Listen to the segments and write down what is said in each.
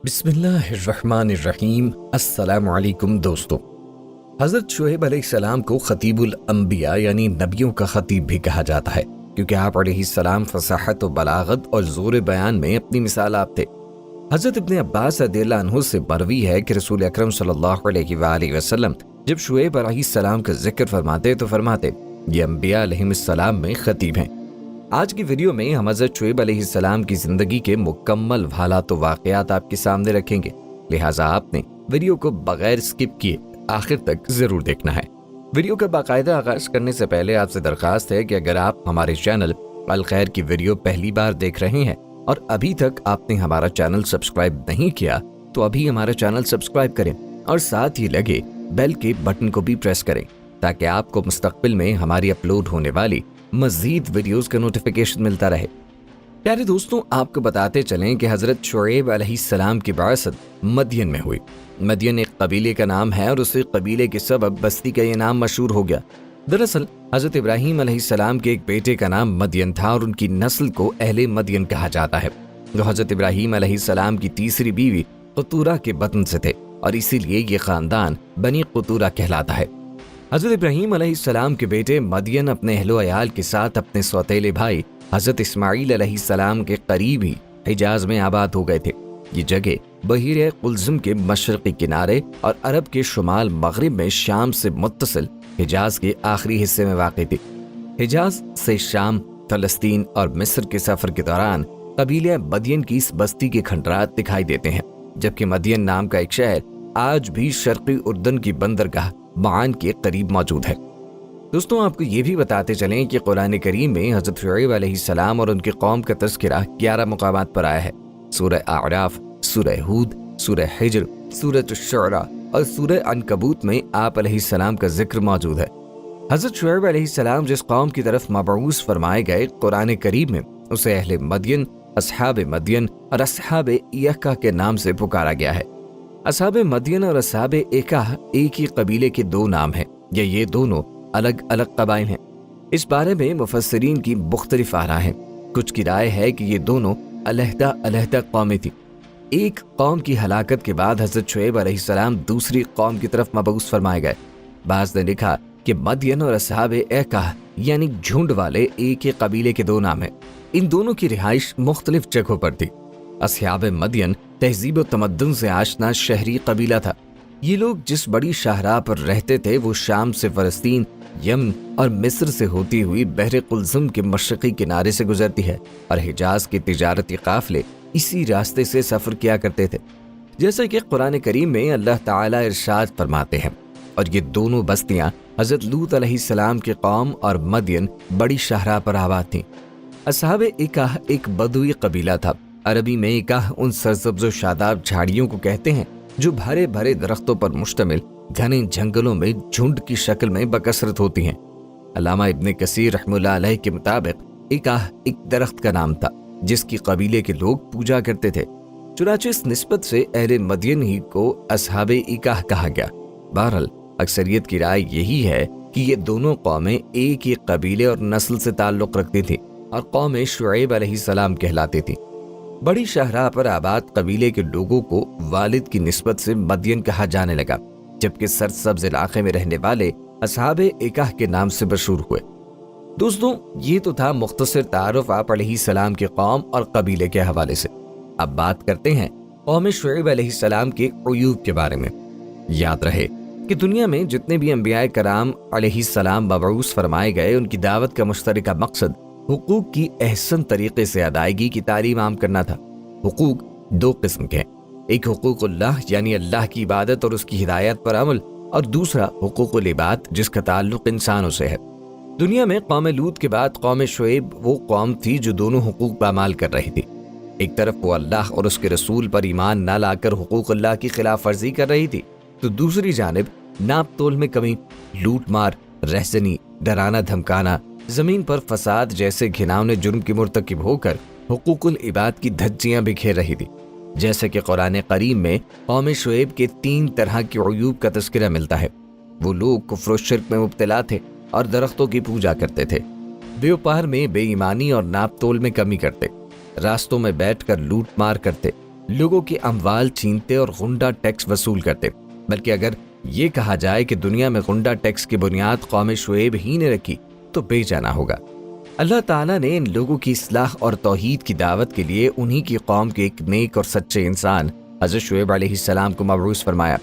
बिस्मिल्लाहिर्रहमानिर्रहीम। अस्सलामु अलैकुम दोस्तों। हज़रत शुएब अलैहिस्सलाम को खतीबुल अंबिया यानी नबियों का खतीब भी कहा जाता है, क्योंकि आप अलैहिस्सलाम फसाहत व बलागत और ज़ोर बयान में अपनी मिसाल आप थे। हज़रत इब्न अब्बास रज़ियल्लाहु अन्हु से मरवी है कि रसूल अकरम सल्लल्लाहु अलैहि वसल्लम जब शुएब अलैहिस्सलाम का जिक्र फरमाते तो फरमाते ये अंबिया अलैहिस्सलाम में खतीब हैं। आज की वीडियो में हम हज़रत शुएब अलैहिस्सलाम की ज़िंदगी के मुकम्मल हालात व वाक़यात आपके सामने रखेंगे, लिहाजा आपने वीडियो को बगैर स्किप किए आखिर तक ज़रूर देखना है। वीडियो का बाकायदा आगाज़ करने से पहले आपसे दरख्वास्त है कि अगर आप हमारे चैनल अल खैर की वीडियो पहली बार देख रहे हैं और अभी तक आपने हमारा चैनल सब्सक्राइब नहीं किया तो अभी हमारा चैनल सब्सक्राइब करें और साथ ही लगे बेल के बटन को भी प्रेस करें ताकि आपको मुस्तक़बिल में हमारी अपलोड होने वाली मज़ीद वीडियोस का नोटिफिकेशन मिलता रहे। प्यारे दोस्तों, आपको बताते चलें कि हज़रत शुएब अलैहिस्सलाम की बासत मदियन में हुई। मदियन एक कबीले का नाम है और उसी कबीले के सबब बस्ती का ये नाम मशहूर हो गया। दरअसल हज़रत इब्राहीम अलैहिस्सलाम के एक बेटे का नाम मदियन था और उनकी नस्ल को अहले मदियन कहा जाता है, जो हज़रत इब्राहीम अलैहिस्सलाम की तीसरी बीवी क़तूरा के बतन से थे और इसीलिए ये ख़ानदान बनी क़तूरा कहलाता है। हज़रत इब्राहीम अलैहिस्सलाम के बेटे मदियन अपने अहलो अयाल के साथ अपने सौतेले भाई हज़रत इस्माईल अलैहिस्सलाम के करीब ही हिजाज में आबाद हो गए थे। ये जगह बहीर कुल्ज़ुम के मशरक़ी किनारे और अरब के शुमाल मगरिब में शाम से मुत्तसिल हिजाज के आखिरी हिस्से में वाक़ थी। हिजाज से शाम, फ़लस्तीन और मिस्र के सफ़र के दौरान कबीले मदियन की इस बस्ती के खंडरात दिखाई देते हैं, जबकि मदियन नाम का एक शहर आज भी शर्क़ी उर्दन की बंदरगाह मान के करीब मौजूद है। दोस्तों, आपको ये भी बताते चलें कि कुरान करीम में हज़रत शुएब अलैहिस्सलाम और उनकी कौम का तज़किरा 11 मुकामात पर आया है। सूरह आराफ, सूरह हूद, सूरह हिज्र, सूरह शुअरा और सूरह अनकबूत में आप अलैहिस्सलाम का जिक्र मौजूद है। हज़रत शुएब अलैहिस्सलाम जिस कौम की तरफ मबऊस फरमाए गए, कुरान करीम में उसे अहले मदियन, अस्हाब मदियन और अस्हाब यका के नाम से पुकारा गया है। अस्हाब मदियन और अस्हाब एका एक ही कबीले के दो नाम हैं या ये दोनों अलग अलग कबाइल हैं। इस बारे में मुफस्सिरीन की मुख्तलिफ आरा हैं। कुछ की राय है कि ये दोनों अलहदा अलहदा कौमें थी। एक कौम की हलाकत के बाद हज़रत शुएब अलैहिस्सलाम दूसरी कौम की तरफ मबऊस फरमाए गए। बाज़ ने लिखा कि मदियन और अस्हाब एका यानी झुंड वाले एक ही कबीले के दो नाम हैं। इन दोनों की रिहाइश मुख्तलिफ जगहों पर थी। अस्हाब मदियन तहजीब व तमद्दुन से आशना शहरी कबीला था। ये लोग जिस बड़ी शाहराह पर रहते थे वो शाम से फ़लस्तीन, यमन और मिस्र से होती हुई बहरे कुल्ज़ुम के मशरक़ी किनारे से गुजरती है और हिजाज के तिजारती काफ़िले इसी रास्ते से सफ़र किया करते थे। जैसे कि कुरान करीम में अल्लाह ताला इरशाद फरमाते हैं, और ये दोनों बस्तियाँ हज़रत लूत अलैहिस्सलाम के कौम और मदियन बड़ी शाहराह पर आबाद थीं। अस्हाब इकाह एक बदुई कबीला था। अरबी में इकाह उन सरसब्ज़ व शादाब झाड़ियों को कहते हैं जो भरे भरे दरख्तों पर मुश्तमिल घने जंगलों में झुंड की शक्ल में बकसरत होती हैं। अल्लामा इब्न कसीर रहमतुल्लाह अलैह के मुताबिक इकाह एक दरख्त का नाम था जिसकी कबीले के लोग पूजा करते थे। चुनांचे इस निस्बत से अहले मदियन ही को अस्हाब इकाह कहा गया। बहरहाल अक्सरियत की राय यही है कि ये दोनों कौमें एक ही कबीले और नस्ल से ताल्लुक़ रखती थी और कौम शुएब अलैहिस्सलाम कहलाती थी। बड़ी शाहराह पर आबाद कबीले के लोगों को वालिद की निस्बत से मदियन कहा जाने लगा, जबकि सरसब्ज़ इलाके में रहने वाले अस्हाब इकाह के नाम से मशहूर हुए। दोस्तों, ये तो था मुख्तसर तारुफ आप अलैहिस्सलाम के कौम और कबीले के हवाले से। अब बात करते हैं कौम शुएब अलैहिस्सलाम के उयूब के बारे में। याद रहे कि दुनिया में जितने भी अंबियाए कराम अलैहिस्सलाम मबऊस फरमाए गए, उनकी दावत का मुश्तरका मकसद हुकूक की अहसन तरीके से अदायगी की तालीम आम करना था। हुकूक दो किस्म के हैं, एक हुकूकुल्लाह यानी अल्लाह की इबादत और उसकी हिदायत पर अमल, और दूसरा हुकूकुल इबाद जिसका ताल्लुक इंसानों से है। दुनिया में कौम लूत के बाद कौम शुएब वो कौम थी जो दोनों हुकूक पामाल कर रही थी। एक तरफ वो अल्लाह और उसके रसूल पर ईमान न लाकर हुकूकुल्लाह की खिलाफ वर्जी कर रही थी, तो दूसरी जानिब नाप तोल में कमी, लूट मार, रहजनी, डराना धमकाना, जमीन पर फसाद जैसे घिनौने जुर्म की मुर्तकिब होकर हुकूकुल इबाद की धज्जियां बिखेर रही थी। जैसे कि कुरान करीम में कौम शुएब के 3 तरह के उयूब का तज़किरा मिलता है। वो लोग कुफ्र व शिर्क में मुब्तला थे और दरख्तों की पूजा करते थे। व्यापार में बेईमानी और नाप तोल में कमी करते, रास्तों में बैठकर लूट मार करते, लोगों की अमवाल छीनते और गुंडा टैक्स वसूल करते, बल्कि अगर ये कहा जाए कि दुनिया में गुंडा टैक्स की बुनियाद कौम शुएब ही ने रखी तो बेजाना होगा। अल्लाह ताला ने इन लोगों की इस्लाह और तौहीद की दावत के लिए उन्हीं की कौम के एक नेक और सच्चे इंसान हज़रत शुएब अलैहिस्सलाम को मबरूस फरमाया।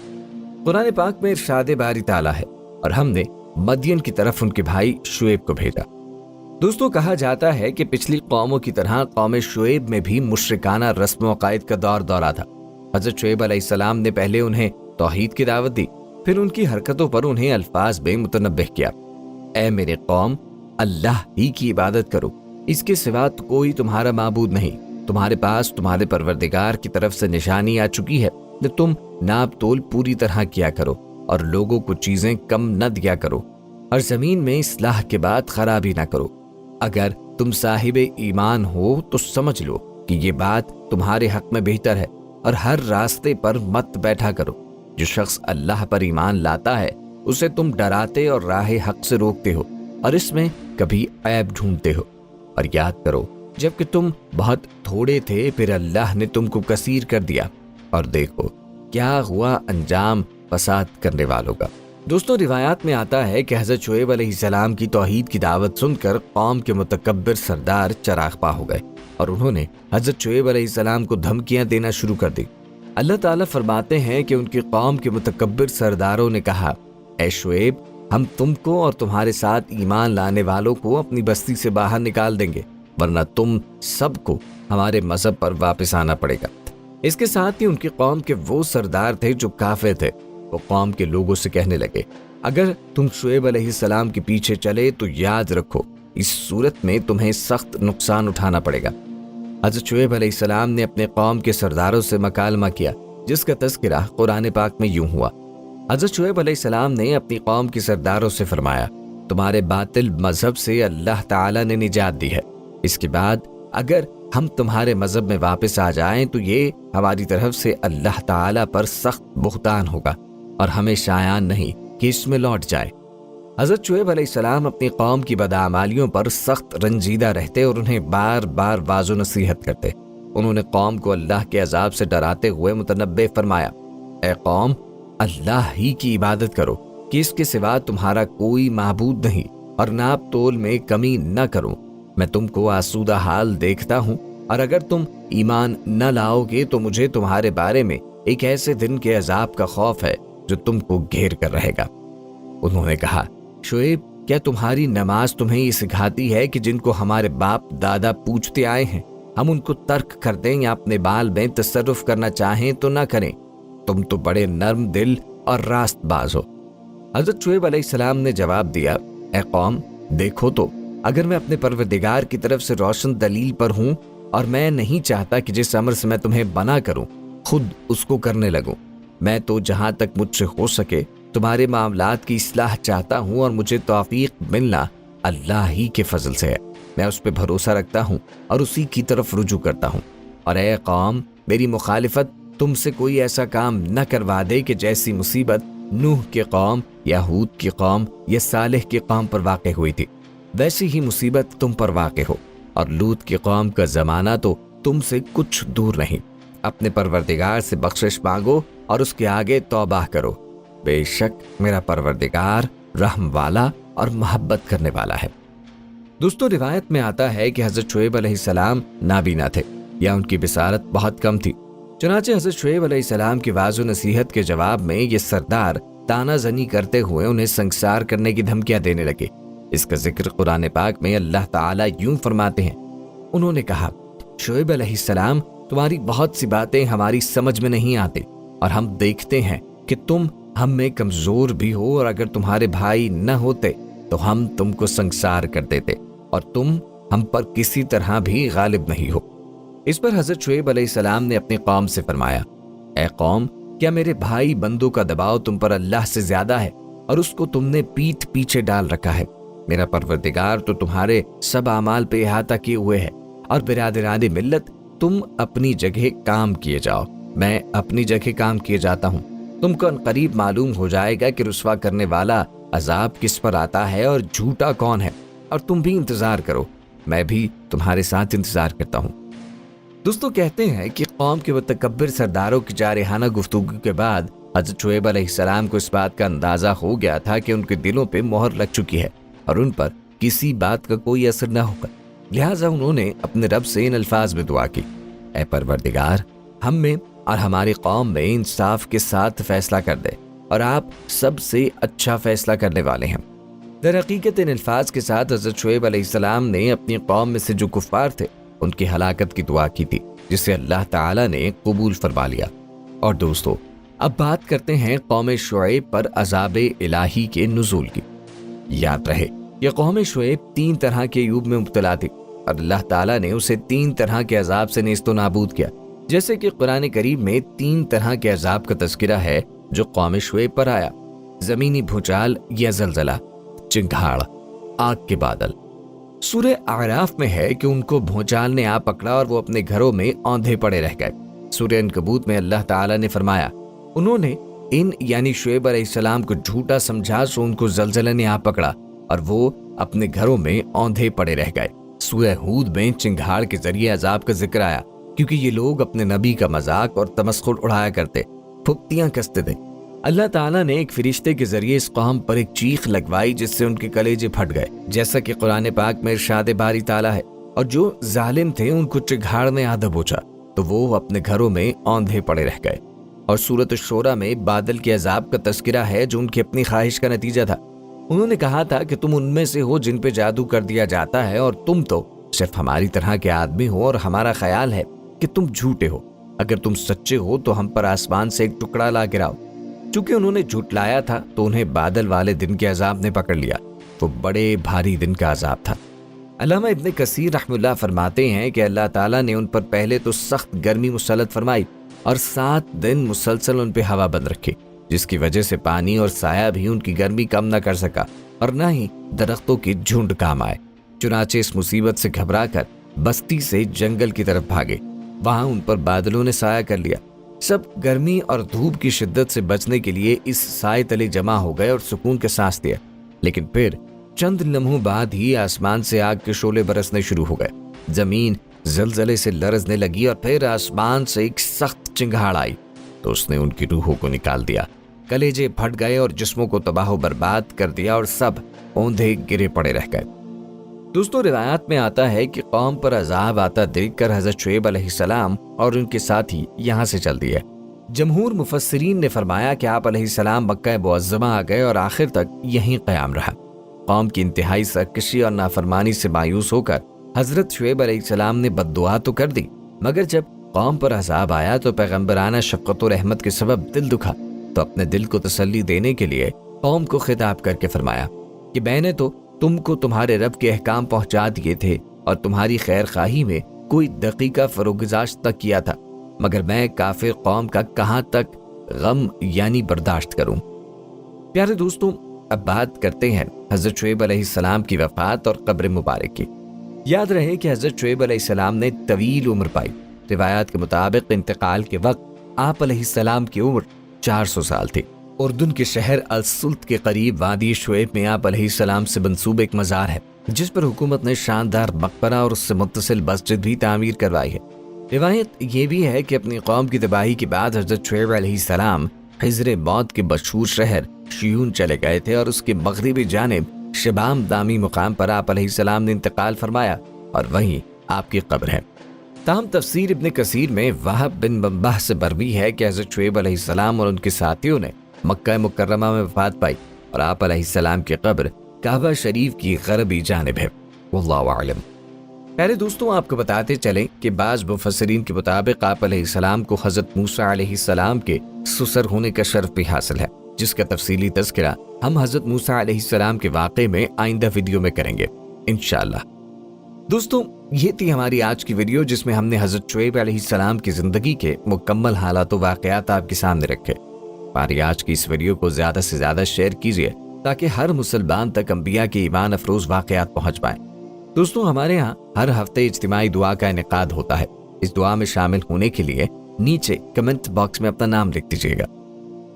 कुरान पाक में इरशाद बारी ताला है, और हमने मदियन की तरफ उनके भाई शुएब को भेजा। दोस्तों, कहा जाता है कि पिछली कौमों की तरह कौम शुएब में भी मुशरिकाना रस्म व अकायद का दौरा था। हज़रत शुएब अलैहिस्सलाम ने पहले उन्हें तौहीद की दावत दी, फिर उनकी हरकतों पर उन्हें अल्फाज में मुतनब्बिह किया। ऐ मेरे कौम, अल्लाह ही की इबादत करो, इसके सिवा कोई तुम्हारा माबूद नहीं। तुम्हारे पास तुम्हारे परवरदिगार की तरफ से निशानी आ चुकी है, तो तुम नाप तोल पूरी तरह किया करो और लोगों को चीजें कम न दिया करो, और जमीन में इस्लाह के बाद खराबी ना करो। अगर तुम साहिब ईमान हो तो समझ लो कि ये बात तुम्हारे हक में बेहतर है, और हर रास्ते पर मत बैठा करो। जो शख्स अल्लाह पर ईमान लाता है उसे तुम डराते और राह हक से रोकते हो, और इसमें कभी ऐब ढूंढते हो। और याद करो, जबकि तुम बहुत थोड़े थे फिर अल्लाह ने तुमको कसीर कर दिया, और देखो क्या हुआ अंजाम फसाद करने वालों का। दोस्तों, रिवायात में आता है कि हज़रत शुएब अलैहिस्सलाम की तौहीद की दावत सुनकर कौम के मुतकब्बिर सरदार चराग़पा हो गए, और उन्होंने हज़रत शुएब अलैहिस्सलाम को धमकियां देना शुरू कर दी। अल्लाह ताला फरमाते हैं कि उनकी कौम के मुतकब्बिर सरदारों ने कहा, ऐ शुएब, हम तुमको और तुम्हारे साथ ईमान लाने वालों को अपनी बस्ती से बाहर निकाल देंगे, वरना तुम सबको हमारे मजहब पर वापस आना पड़ेगा। इसके साथ ही उनकी कौम के वो सरदार थे जो काफिर थे। वो कौम के लोगों से कहने लगे, अगर तुम शुएब अलैहिस्सलाम के पीछे चले तो याद रखो, इस सूरत में तुम्हें सख्त नुकसान उठाना पड़ेगा। हज़रत शुएब अलैहिस्सलाम ने अपने कौम के सरदारों से मकालमा किया, जिसका तज़किरा कुरान पाक में यूं हुआ। हज़रत शुएब अलैहिस्सलाम ने अपनी कौम के सरदारों से फरमाया, तुम्हारे बातिल मजहब से अल्लाह ताला ने निजात दी है। इसके बाद अगर हम तुम्हारे मजहब में वापस आ जाएं तो ये हमारी तरफ से अल्लाह ताला पर सख्त बुहतान होगा, और हमें शायान नहीं कि इसमें लौट जाए। हज़रत शुएब अलैहिस्सलाम अपनी कौम की बदआमालियों पर सख्त रंजीदा रहते और उन्हें बार बार वाज़ो नसीहत करते। उन्होंने कौम को अल्लाह के अजाब से डराते हुए मुतनब्बे फरमाया, ऐ कौम, अल्लाह ही की इबादत करो कि इसके सिवा तुम्हारा कोई माबूद नहीं, और नाप तोल में कमी न करो। मैं तुमको आसूदा हाल देखता हूँ, और अगर तुम ईमान न लाओगे तो मुझे तुम्हारे बारे में एक ऐसे दिन के अजाब का खौफ है जो तुमको घेर कर रहेगा। उन्होंने कहा, शुएब, क्या तुम्हारी नमाज तुम्हें ये सिखाती है कि जिनको हमारे बाप दादा पूछते आए हैं हम उनको तर्क कर दें या अपने बाल में तसर्रुफ करना चाहें तो ना करें? तुम तो बड़े नर्म दिल और रास्तबाज हो। हज़रत शुएब अलैहिस्सलाम ने जवाब दिया, ऐ कौम, देखो तो, अगर मैं अपने परवरदिगार की तरफ से रोशन दलील पर हूँ, और मैं नहीं चाहता कि जिस अमर से मैं तुम्हें बना करूँ खुद उसको करने लगूं। मैं तो जहाँ तक मुझसे हो सके तुम्हारे मामलात की इस्लाह चाहता हूँ, और मुझे तौफीक मिलना अल्लाह ही के फजल से है। मैं उस पर भरोसा रखता हूँ और उसी की तरफ रुजू करता हूँ। और ऐ कौम, मेरी मुखालिफत तुमसे कोई ऐसा काम न करवा दे कि जैसी मुसीबत नूह के कौम या हूद की कौम या सालेह की कौम पर वाक़ हुई थी, वैसी ही मुसीबत तुम पर वाक़ हो। और लूत की कौम का ज़माना तो तुमसे कुछ दूर नहीं। अपने परवरदिगार से बख्शिश मांगो और उसके आगे तौबा करो, बेशक मेरा परवरदिगार रहम वाला और मोहब्बत करने वाला है। दोस्तों, रिवायत में आता है कि हज़रत शुएब अलैहिस्सलाम नाबीना थे या उनकी बिसारत बहुत कम थी। चुनांचे हज़रत शुएब अलैहिस्सलाम की वाज़ो नसीहत के जवाब में ये सरदार तानाजनी करते हुए उन्हें संसार करने की धमकियां देने लगे। इसका जिक्र कुरान पाक में अल्लाह ताला यूं फरमाते हैं, उन्होंने कहा, शुएब अलैहिस्सलाम, तुम्हारी बहुत सी बातें हमारी समझ में नहीं आती, और हम देखते हैं कि तुम हम में कमजोर भी हो, और अगर तुम्हारे भाई न होते तो हम तुमको संसार कर देते, और तुम हम पर किसी तरह भी गालिब नहीं हो। इस पर हज़रत शुएब अलैहिस्सलाम ने अपनी कौम से फरमाया, ऐ कौम, क्या मेरे भाई बंदों का दबाव तुम पर अल्लाह से ज्यादा है, और उसको तुमने पीठ पीछे डाल रखा है? मेरा परवरदिगार तो तुम्हारे सब आमाल पे इहाता किए हुए है, और बिरादरान मिल्लत, तुम अपनी जगह काम किए जाओ, मैं अपनी जगह काम किए जाता हूँ। तुमको करीब मालूम हो जाएगा कि रुस्वा करने वाला अजाब किस पर आता है और झूठा कौन है, और तुम भी इंतजार करो, मैं भी तुम्हारे साथ इंतजार करता हूँ। دوستوں کہتے ہیں کہ قوم کے متکبر سرداروں کی جارحانہ گفتگو کے بعد حضرت شعیب علیہ السلام کو اس بات کا اندازہ ہو گیا تھا کہ ان کے دلوں پہ مہر لگ چکی ہے اور ان پر کسی بات کا کوئی اثر نہ ہوگا۔ لہٰذا انہوں نے اپنے رب سے ان الفاظ میں دعا کی، اے پروردگار، ہم میں اور ہماری قوم میں انصاف کے ساتھ فیصلہ کر دے اور آپ سب سے اچھا فیصلہ کرنے والے ہیں۔ در حقیقت ان الفاظ کے ساتھ حضرت شعیب علیہ السلام نے اپنی قوم میں سے جو کفار تھے ان کی ہلاکت کی دعا کی تھی، جسے اللہ تعالیٰ نے قبول فرما لیا۔ اور دوستو، اب بات کرتے ہیں قوم شعیب پر عذاب الہی کے نزول کی۔ یاد رہے کہ قوم شعیب 3 طرح کے عیوب میں مبتلا تھی اور اللہ تعالیٰ نے اسے 3 طرح کے عذاب سے نیست و نابود کیا، جیسے کہ قرآن کریم میں 3 طرح کے عذاب کا تذکرہ ہے جو قوم شعیب پر آیا: زمینی بھوچال یا زلزلہ، چنگھاڑ، آگ کے بادل۔ سورہ اعراف میں ہے کہ ان کو بھونچال نے آ پکڑا اور وہ اپنے گھروں میں اوندھے پڑے رہ گئے۔ سورہ عنکبوت میں اللہ تعالیٰ نے فرمایا، انہوں نے ان یعنی شعیب علیہ السلام کو جھوٹا سمجھا سو ان کو زلزلہ نے آ پکڑا اور وہ اپنے گھروں میں اوندھے پڑے رہ گئے۔ سورہ ہود میں چنگھاڑ کے ذریعے عذاب کا ذکر آیا، کیونکہ یہ لوگ اپنے نبی کا مذاق اور تمسخر اڑایا کرتے، پھپتیاں کستے تھے۔ اللہ تعالیٰ نے ایک فرشتے کے ذریعے اس قوم پر ایک چیخ لگوائی جس سے ان کے کلیجے پھٹ گئے، جیسا کہ قرآن پاک میں ارشاد باری تعالیٰ ہے، اور جو ظالم تھے ان کو چنگھاڑ نے آ دبوچا تو وہ اپنے گھروں میں اوندھے پڑے رہ گئے۔ اور سورۃ الشورى میں بادل کے عذاب کا تذکرہ ہے جو ان کی اپنی خواہش کا نتیجہ تھا۔ انہوں نے کہا تھا کہ تم ان میں سے ہو جن پہ جادو کر دیا جاتا ہے، اور تم تو صرف ہماری طرح کے آدمی ہو اور ہمارا خیال ہے کہ تم جھوٹے ہو۔ اگر تم سچے ہو تو ہم پر آسمان سے ایک ٹکڑا لا گراؤ۔ چونکہ انہوں نے جھٹلایا تھا تو انہیں بادل والے دن کے عذاب نے پکڑ لیا، وہ بڑے بھاری دن کا عذاب تھا۔ علامہ ابن کثیر رحمہ اللہ فرماتے ہیں کہ اللہ تعالیٰ نے ان پر پہلے تو سخت گرمی مسلط فرمائی اور 7 دن مسلسل ان پہ ہوا بند رکھی، جس کی وجہ سے پانی اور سایہ بھی ان کی گرمی کم نہ کر سکا اور نہ ہی درختوں کی جھنڈ کام آئے۔ چنانچہ اس مصیبت سے گھبرا کر بستی سے جنگل کی طرف بھاگے، وہاں ان پر بادلوں نے سایہ کر لیا۔ سب گرمی اور دھوپ کی شدت سے بچنے کے لیے اس سائے تلے جمع ہو گئے اور سکون کا سانس دیا، لیکن پھر چند لمحوں بعد ہی آسمان سے آگ کے شعلے برسنے شروع ہو گئے، زمین زلزلے سے لرزنے لگی اور پھر آسمان سے ایک سخت چنگھاڑ آئی تو اس نے ان کی روحوں کو نکال دیا، کلیجے پھٹ گئے اور جسموں کو تباہ و برباد کر دیا اور سب اوندھے گرے پڑے رہ گئے۔ دوستوں، روایات میں آتا ہے کہ قوم پر عذاب آتا دیکھ کر حضرت شعیب علیہ السلام اور ان کے ساتھی یہاں سے چل دیے۔ جمہور مفسرین نے فرمایا کہ آپ علیہ السلام مکہ معظمہ آ گئے اور آخر تک یہیں قیام رہا۔ قوم کی انتہائی سرکشی اور نافرمانی سے مایوس ہو کر حضرت شعیب علیہ السلام نے بد دعا تو کر دی، مگر جب قوم پر عذاب آیا تو پیغمبرانہ شفقت و رحمت کے سبب دل دکھا تو اپنے دل کو تسلی دینے کے لیے قوم کو خطاب کر کے فرمایا کہ میں نے تو تم کو تمہارے رب کے احکام پہنچا دیے تھے اور تمہاری خیر خواہی میں کوئی دقیقہ فروگزاشت تک کیا تھا، مگر میں کافر قوم کا کہاں تک غم یعنی برداشت کروں۔ پیارے دوستوں، اب بات کرتے ہیں حضرت شعیب علیہ السلام کی وفات اور قبر مبارک کی۔ یاد رہے کہ حضرت شعیب علیہ السلام نے طویل عمر پائی۔ روایات کے مطابق انتقال کے وقت آپ علیہ السلام کی عمر 400 سال تھی۔ اردن کے شہر السلط کے قریب وادی شعیب میں آپ علیہ السلام سے منسوب ایک مزار ہے، جس پر حکومت نے شاندار مقبرہ اور اس سے متصل مسجد بھی تعمیر کروائی ہے۔ روایت یہ بھی ہے کہ اپنی قوم کی تباہی کے بعد حضرت شعیب علیہ السلام حضر موت کے مشہور شہر شیون چلے گئے تھے اور اس کے مغربی جانب شبام دامی مقام پر آپ علیہ السلام نے انتقال فرمایا اور وہیں آپ کی قبر ہے۔ تاہم تفسیر ابن کثیر میں وہب بن منبہ سے مروی ہے کہ حضرت شعیب علیہ السلام اور ان کے ساتھیوں نے مکہ مکرمہ میں وفات پائی اور آپ علیہ السلام کی قبر کعبہ شریف کی غربی جانب ہے، واللہ اعلم۔ پہلے دوستوں، آپ کو بتاتے چلیں کہ بعض مفسرین کے مطابق آپ علیہ السلام کو حضرت موسیٰ علیہ السلام کے سسر ہونے کا شرف بھی حاصل ہے، جس کا تفصیلی تذکرہ ہم حضرت موسیٰ علیہ السلام کے واقعے میں آئندہ ویڈیو میں کریں گے انشاءاللہ۔ دوستوں، یہ تھی ہماری آج کی ویڈیو جس میں ہم نے حضرت شعیب علیہ السلام کی زندگی کے مکمل حالات و واقعات آپ کے سامنے رکھے۔ ہماری آج کی اس ویڈیو کو زیادہ سے زیادہ شیئر کیجیے تاکہ ہر مسلمان تک انبیاء کے ایمان افروز واقعات پہنچ پائیں۔ دوستوں، ہمارے ہاں ہر ہفتے اجتماعی دعا کا انعقاد ہوتا ہے۔ اس دعا میں شامل ہونے کے لیے نیچے کمنٹ باکس میں اپنا نام لکھ دیجیے گا۔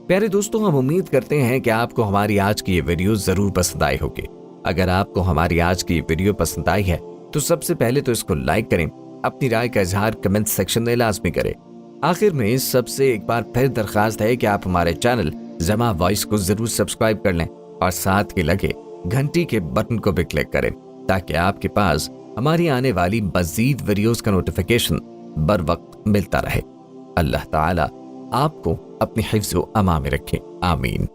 پیارے دوستوں، ہم امید کرتے ہیں کہ آپ کو ہماری آج کی یہ ویڈیو ضرور پسند آئی ہوگی۔ اگر آپ کو ہماری آج کی یہ ویڈیو پسند آئی ہے تو سب سے پہلے تو اس کو لائک کریں اپنی رائے کا اظہار کمنٹ سیکشن میں لازمی کریں۔ آخر میں سب سے ایک بار پھر درخواست ہے کہ آپ ہمارے چینل زما وائس کو ضرور سبسکرائب کر لیں اور ساتھ ہی لگے گھنٹی کے بٹن کو بھی کلک کریں تاکہ آپ کے پاس ہماری آنے والی مزید ویڈیوز کا نوٹیفیکیشن بر وقت ملتا رہے۔ اللہ تعالی آپ کو اپنی حفظ و امان میں رکھے، آمین۔